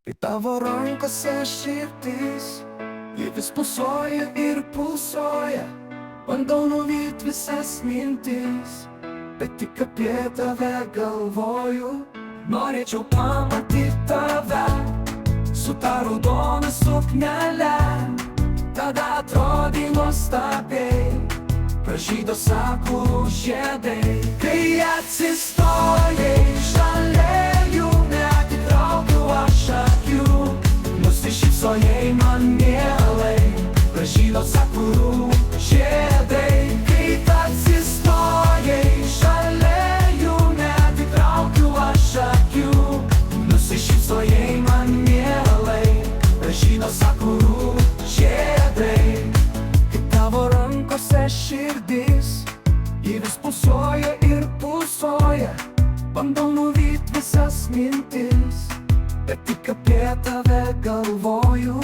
Kai tavo rankose širdis, ji vis pulsuoja ir pulsuoja. Bandau nuvyt visas mintis, bet tik apie tave galvoju. Norėčiau pamatyti tave su ta raudona suknele, tada atrodai nuostabiai, pražydo sakurų žiedai. Kai atsistojai šalia jų, neatitraukiu aš akių, nusišypsojai man mielai, pražydo sakurų žiedai. Kai atsistojai šalia jų, neatitraukiu aš akių, nusišypsojai man mielai, pražydo sakurų žiedai. Kai tavo rankose širdis, ji vis pulsuoja ir pulsuoja. Bandau nuvyt visas mintis, bet tik apie tave galvoju.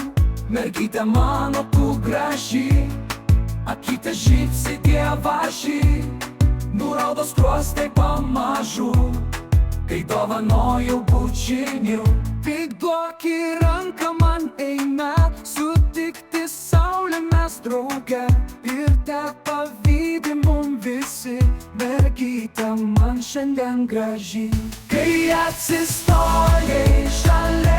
Mergytė mano tu graži, akytė žypsi dievaži, nuraudo skruostai pamažu, kai dovanojau bučinių. Tik duok į ranką man, eime sutikti saulę mes drauge, ir te pavydi mum visi, mergytė man šiandien graži. Kai atsistojai šalia